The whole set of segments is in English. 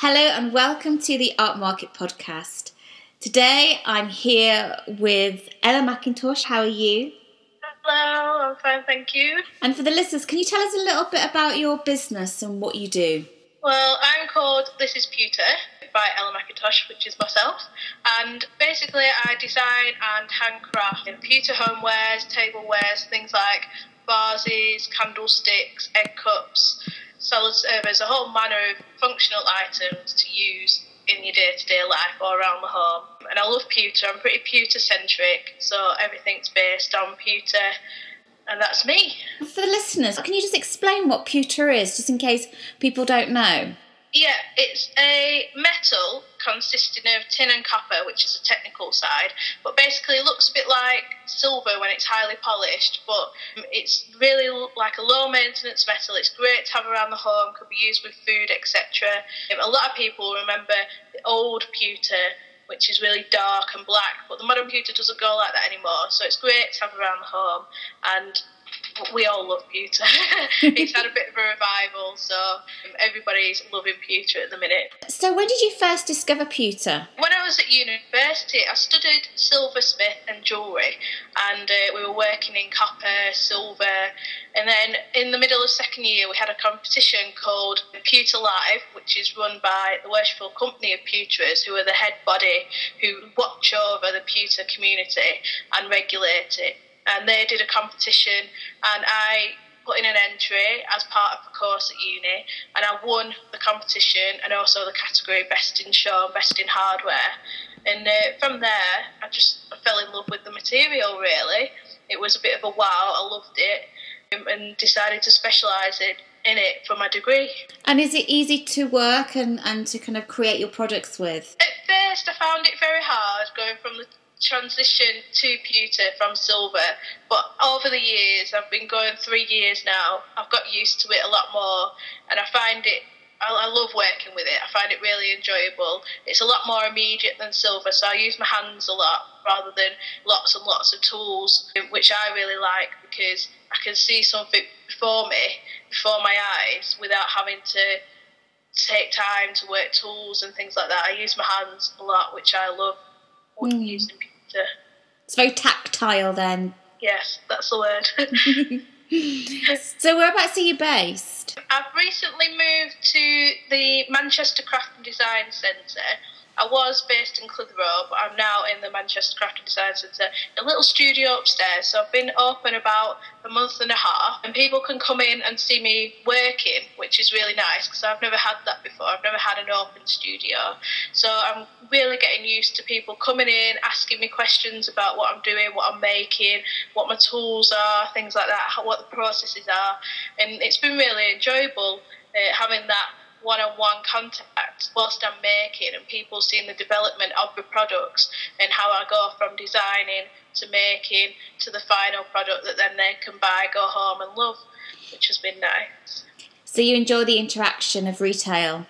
Hello and welcome to the Art Market Podcast. Today I'm here with Ella McIntosh. How are you? Hello, I'm fine, thank you. And for the listeners, can you tell us a little bit about your business and what you do? Well, I'm called This is Pewter by Ella McIntosh, which is myself. And basically I design and handcraft pewter homewares, tablewares, things like vases, candlesticks, egg cups, salad servers, a whole manner of functional items to use in your day-to-day life or around the home. And I love pewter. I'm pretty pewter-centric, so everything's based on pewter, and that's me. For the listeners, can you just explain what pewter is, just in case people don't know? Yeah, it's a metal consisting of tin and copper, which is a technical side, but basically it looks a bit like silver when it's highly polished, but it's really like a low maintenance metal. It's great to have around the home, could be used with food, etc. A lot of people remember the old pewter, which is really dark and black, but the modern pewter doesn't go like that anymore, so it's great to have around the home, and we all love pewter. It's had a bit of a revival, so everybody's loving pewter at the minute. So when did you first discover pewter? When I was at university, I studied silversmith and jewellery, and we were working in copper, silver, and then in the middle of second year we had a competition called Pewter Live, which is run by the Worshipful Company of Pewterers, who are the head body who watch over the pewter community and regulate it. And they did a competition, and I put in an entry as part of the course at uni, and I won the competition and also the category Best in Show and Best in Hardware. And from there, I fell in love with the material, really. It was a bit of a wow, I loved it, and decided to specialise in it for my degree. And is it easy to work and to kind of create your products with? At first, I found it very hard going from the transition to pewter from silver, but over the years, I've been going 3 years now, I've got used to it a lot more, and I find it, I love working with it. I find it really enjoyable. It's a lot more immediate than silver, so I use my hands a lot rather than lots and lots of tools, which I really like because I can see something before me, before my eyes, without having to take time to work tools and things like that. I use my hands a lot, which I love. Using pewter. It's very tactile then. Yes, that's the word. So whereabouts are you based? I've recently moved to the Manchester Craft and Design Centre. I was based in Clitheroe, but I'm now in the Manchester Craft and Design Centre, a little studio upstairs. So I've been open about a month and a half, and people can come in and see me working, which is really nice because I've never had that before. I've never had an open studio. So I'm really getting used to people coming in, asking me questions about what I'm doing, what I'm making, what my tools are, things like that, what the processes are. And it's been really enjoyable having that one-on-one contact whilst I'm making, and people seeing the development of the products and how I go from designing to making to the final product that then they can buy, go home and love, which has been nice. So you enjoy the interaction of retail?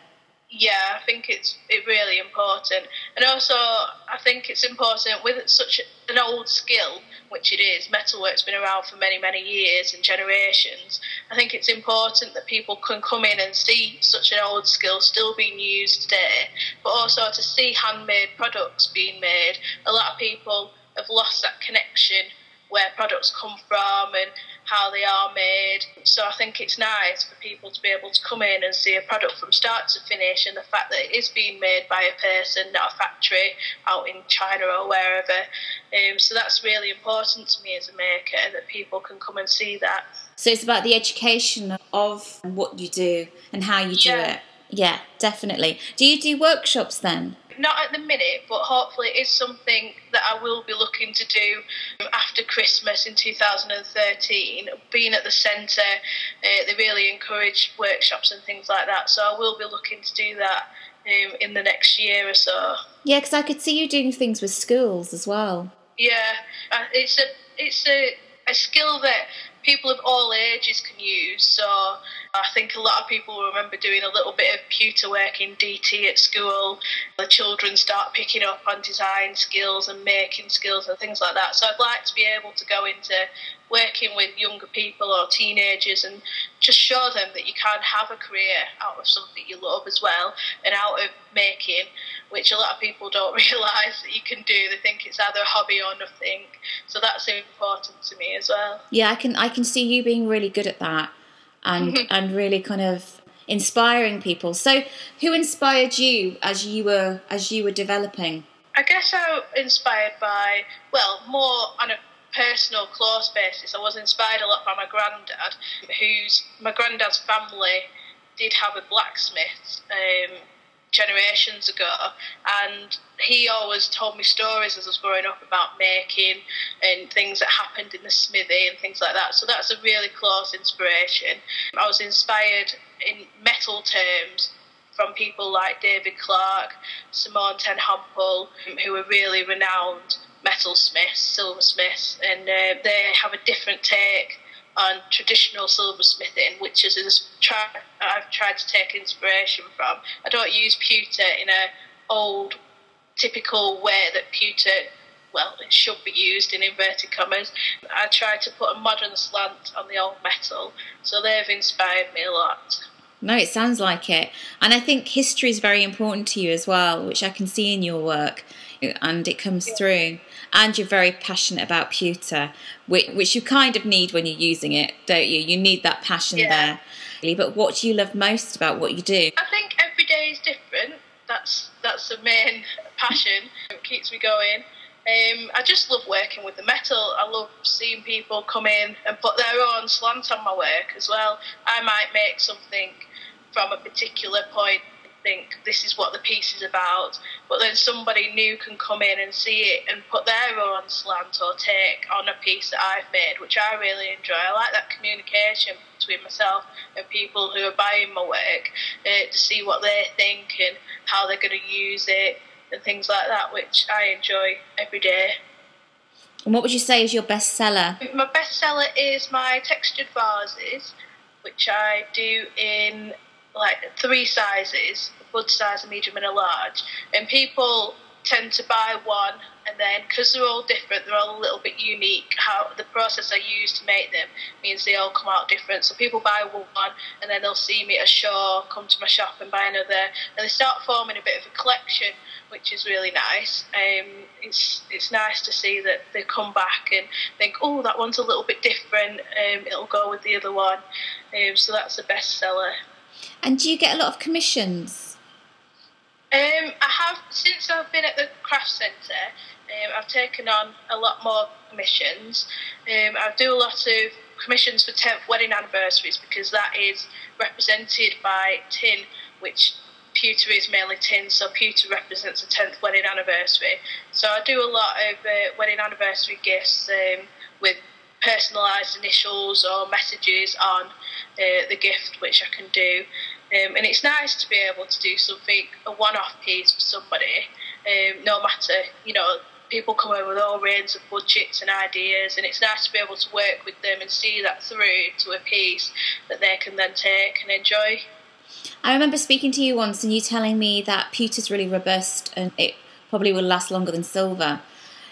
Yeah, I think it's really important. And also, I think it's important with such an old skill, which it is. Metalwork's been around for many, many years and generations. I think it's important that people can come in and see such an old skill still being used today, but also to see handmade products being made. A lot of people have lost that connection where products come from and how they are made. So I think it's nice for people to be able to come in and see a product from start to finish, and the fact that it is being made by a person, not a factory out in China or wherever. So that's really important to me as a maker, that people can come and see that. So it's about the education of what you do and how you do it. Yeah, definitely. Do you do workshops then? Not at the minute, but hopefully it is something that I will be looking to do after Christmas in 2013. Being at the centre, they really encourage workshops and things like that, so I will be looking to do that in the next year or so. Yeah, because I could see you doing things with schools as well. Yeah, it's a skill that people of all ages can use. So I think a lot of people remember doing a little bit of pewter work in DT at school. The children start picking up on design skills and making skills and things like that. So I'd like to be able to go into working with younger people or teenagers and just show them that you can have a career out of something you love as well, and out of making, which a lot of people don't realise that you can do. They think it's either a hobby or nothing. So that's important to me as well. Yeah, I can see you being really good at that, and really kind of inspiring people. So who inspired you as you were developing? I guess I was inspired by, well, more on a personal, close basis. I was inspired a lot by my granddad, my granddad's family did have a blacksmith generations ago, and he always told me stories as I was growing up about making and things that happened in the smithy and things like that. So that's a really close inspiration. I was inspired in metal terms from people like David Clark, Simone Ten Hampel, who are really renowned metalsmiths, silversmiths, and they have a different take on traditional silversmithing, which I've tried to take inspiration from. I don't use pewter in a old, typical way that pewter, well, it should be used in inverted commas. I try to put a modern slant on the old metal, so they've inspired me a lot. No, it sounds like it. And I think history is very important to you as well, which I can see in your work, and it comes through. And you're very passionate about pewter, which you kind of need when you're using it, don't you? You need that passion there. But what do you love most about what you do? I think every day is different. That's the main passion. It keeps me going. I just love working with the metal. I love seeing people come in and put their own slant on my work as well. I might make something from a particular point, think this is what the piece is about, but then somebody new can come in and see it and put their own slant or take on a piece that I've made, which I really enjoy. I like that communication between myself and people who are buying my work, to see what they think and how they're going to use it and things like that, which I enjoy every day. And what would you say is your best seller? My best seller is my textured vases, which I do in like 3 sizes: a bud size, a medium and a large. And people tend to buy one, and then because they're all different, they're all a little bit unique. How the process I use to make them means they all come out different. So people buy one, and then they'll see me at a show, come to my shop and buy another, and they start forming a bit of a collection, which is really nice. It's nice to see that they come back and think, oh, that one's a little bit different. It'll go with the other one. So that's the best seller. And do you get a lot of commissions? I have, since I've been at the craft centre, I've taken on a lot more commissions. I do a lot of commissions for 10th wedding anniversaries, because that is represented by tin, which pewter is mainly tin, so pewter represents a 10th wedding anniversary. So I do a lot of wedding anniversary gifts with personalised initials or messages on the gift, which I can do. And it's nice to be able to do something, a one-off piece for somebody, no matter, people come in with all range of budgets and ideas, and it's nice to be able to work with them and see that through to a piece that they can then take and enjoy. I remember speaking to you once and you telling me that pewter's really robust and it probably will last longer than silver,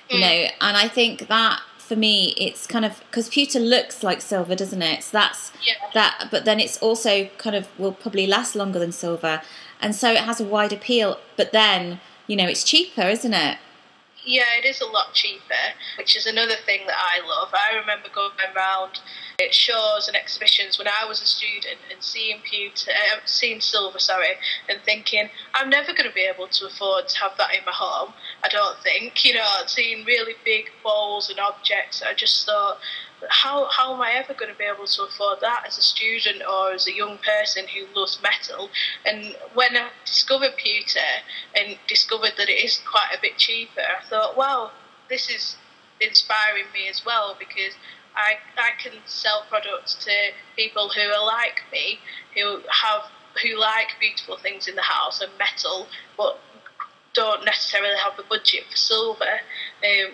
and I think that, for me, it's kind of, because pewter looks like silver, doesn't it? So that's that, but then it's also kind of will probably last longer than silver, and so it has a wide appeal. But then, it's cheaper, isn't it? Yeah, it is a lot cheaper, which is another thing that I love. I remember going around shows and exhibitions when I was a student and seeing silver, and thinking, I'm never going to be able to afford to have that in my home, I don't think. Seeing really big bowls and objects, I just thought, how am I ever going to be able to afford that as a student or as a young person who loves metal? And when I discovered pewter and discovered that it is quite a bit cheaper, I thought, wow, this is inspiring me as well, because I can sell products to people who are like me, who like beautiful things in the house and metal, but don't necessarily have the budget for silver,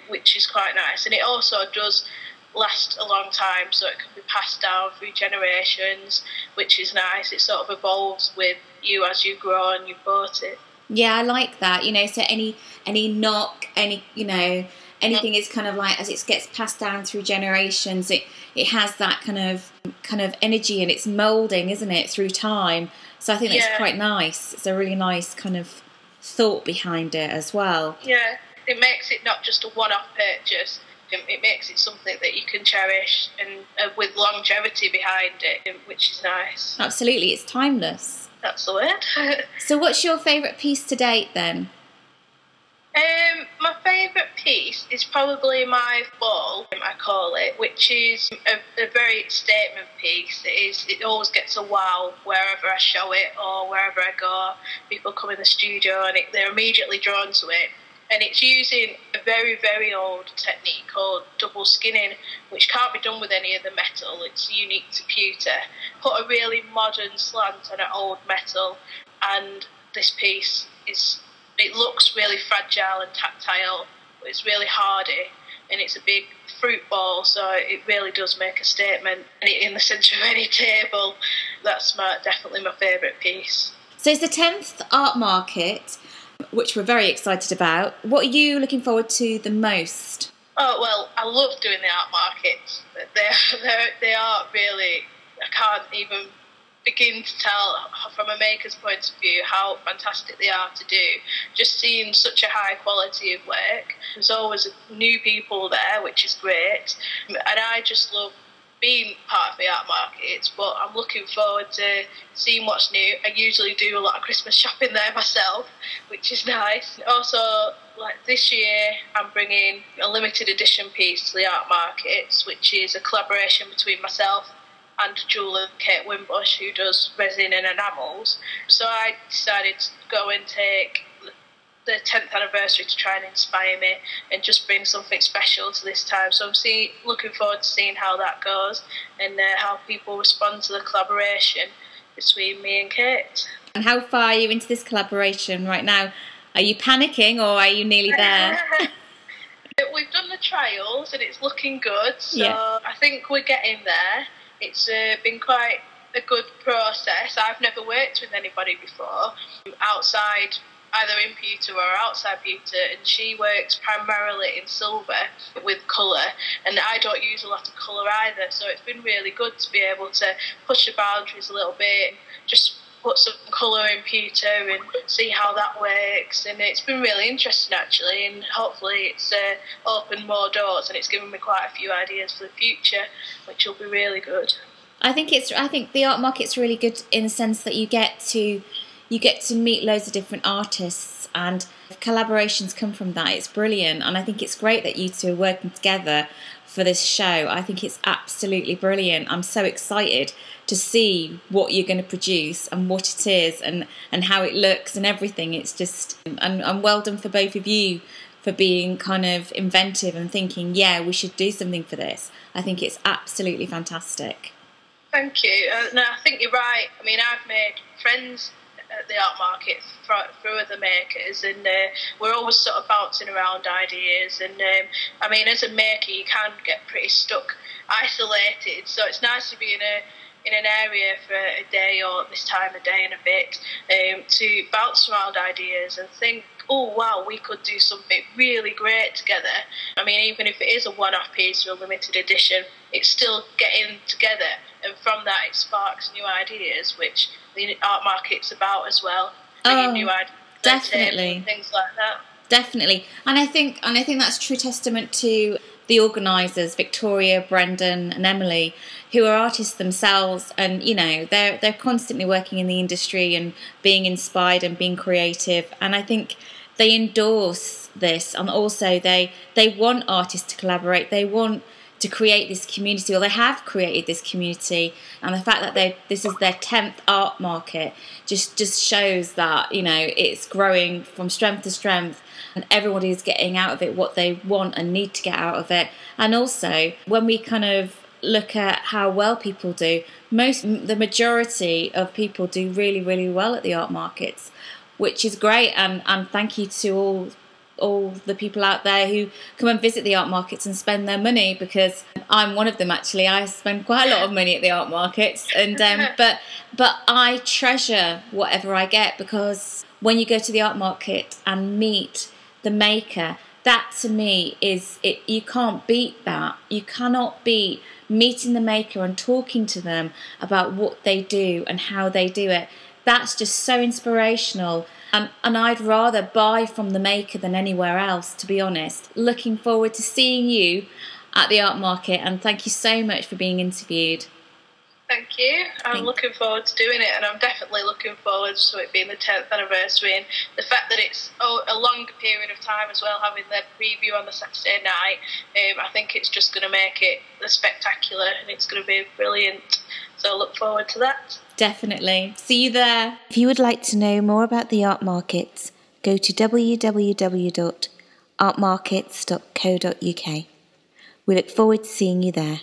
which is quite nice. And it also does last a long time, so it can be passed down through generations, which is nice. It sort of evolves with you as you grow and you bought it. Yeah, I like that. So any knock, anything is kind of like, as it gets passed down through generations, it has that kind of energy, and it's moulding, isn't it, through time. So I think that's quite nice. It's a really nice kind of thought behind it as well. Yeah, it makes it not just a one-off purchase. It makes it something that you can cherish and with longevity behind it, which is nice. Absolutely, it's timeless. That's the word. So what's your favourite piece to date then? My favourite piece is probably my ball, I call it, which is a very statement piece. It always gets a wow wherever I show it or wherever I go. People come in the studio and they're immediately drawn to it. And it's using a very, very old technique called double skinning, which can't be done with any other metal. It's unique to pewter. Put a really modern slant on an old metal, and this piece it looks really fragile and tactile, but it's really hardy, and it's a big fruit ball, so it really does make a statement. And in the centre of any table, that's definitely my favourite piece. So it's the 10th Art Market, which we're very excited about. What are you looking forward to the most? Oh, well, I love doing the art markets. They are really, I can't even begin to tell from a maker's point of view how fantastic they are to do. Just seeing such a high quality of work. There's always new people there, which is great. And I just love being part of the art markets, but I'm looking forward to seeing what's new. I usually do a lot of Christmas shopping there myself, which is nice. Also, like this year, I'm bringing a limited edition piece to the art markets, which is a collaboration between myself and a jeweller, Kate Wimbush, who does resin and enamels. So I decided to go and take the 10th anniversary to try and inspire me and just bring something special to this time. So I'm looking forward to seeing how that goes and how people respond to the collaboration between me and Kate. And how far are you into this collaboration right now? Are you panicking or are you nearly there? We've done the trials and it's looking good, so yeah. I think we're getting there. It's been quite a good process. I've never worked with anybody before outside, either in Pewter or outside Pewter, and she works primarily in silver with colour, and I don't use a lot of colour either, so it's been really good to be able to push the boundaries a little bit, just put some colour in Pewter and see how that works. And it's been really interesting actually, and hopefully it's opened more doors and it's given me quite a few ideas for the future, which will be really good. I think the art market's really good in the sense that you get to meet loads of different artists, and collaborations come from that. It's brilliant, and I think it's great that you two are working together for this show. I think it's absolutely brilliant. I'm so excited to see what you're going to produce and what it is and how it looks and everything. It's just, and well done for both of you for being kind of inventive and thinking, yeah, we should do something for this. I think it's absolutely fantastic. Thank you. No, I think you're right. I mean, I've made friends at the art market through other makers, and we're always sort of bouncing around ideas. And I mean, as a maker, you can get pretty stuck, isolated. So it's nice to be in an area for a day or this time of day and a bit to bounce around ideas and think, oh wow, we could do something really great together. I mean, even if it is a one-off piece or a limited edition, it's still getting together, and from that it sparks new ideas, which the art market's about as well. Bringing new ideas, definitely, things like that. Definitely, and I think that's a true testament to the organisers, Victoria, Brendan, and Emily, who are artists themselves, and you know they're constantly working in the industry and being inspired and being creative, and I think they endorse this, and also they want artists to collaborate. They want to create this community, or they have created this community, and the fact that this is their 10th art market just shows that, you know, it's growing from strength to strength, and everybody is getting out of it what they want and need to get out of it. And also, when we kind of look at how well people do, the majority of people do really, really well at the art markets, which is great. And thank you to all the people out there who come and visit the art markets and spend their money, because I'm one of them actually. I spend quite a lot of money at the art markets, and but I treasure whatever I get, because when you go to the art market and meet the maker, that to me is it. You can't beat that. You cannot beat meeting the maker and talking to them about what they do and how they do it. That's just so inspirational. And I'd rather buy from the maker than anywhere else, to be honest. Looking forward to seeing you at the art market, and thank you so much for being interviewed. Thank you. I'm looking forward to doing it, and I'm definitely looking forward to it being the 10th anniversary, and the fact that it's a longer period of time as well, having the preview on the Saturday night. I think it's just going to make it spectacular, and it's going to be brilliant. So I look forward to that. Definitely. See you there. If you would like to know more about the art markets, go to www.artmarkets.co.uk. We look forward to seeing you there.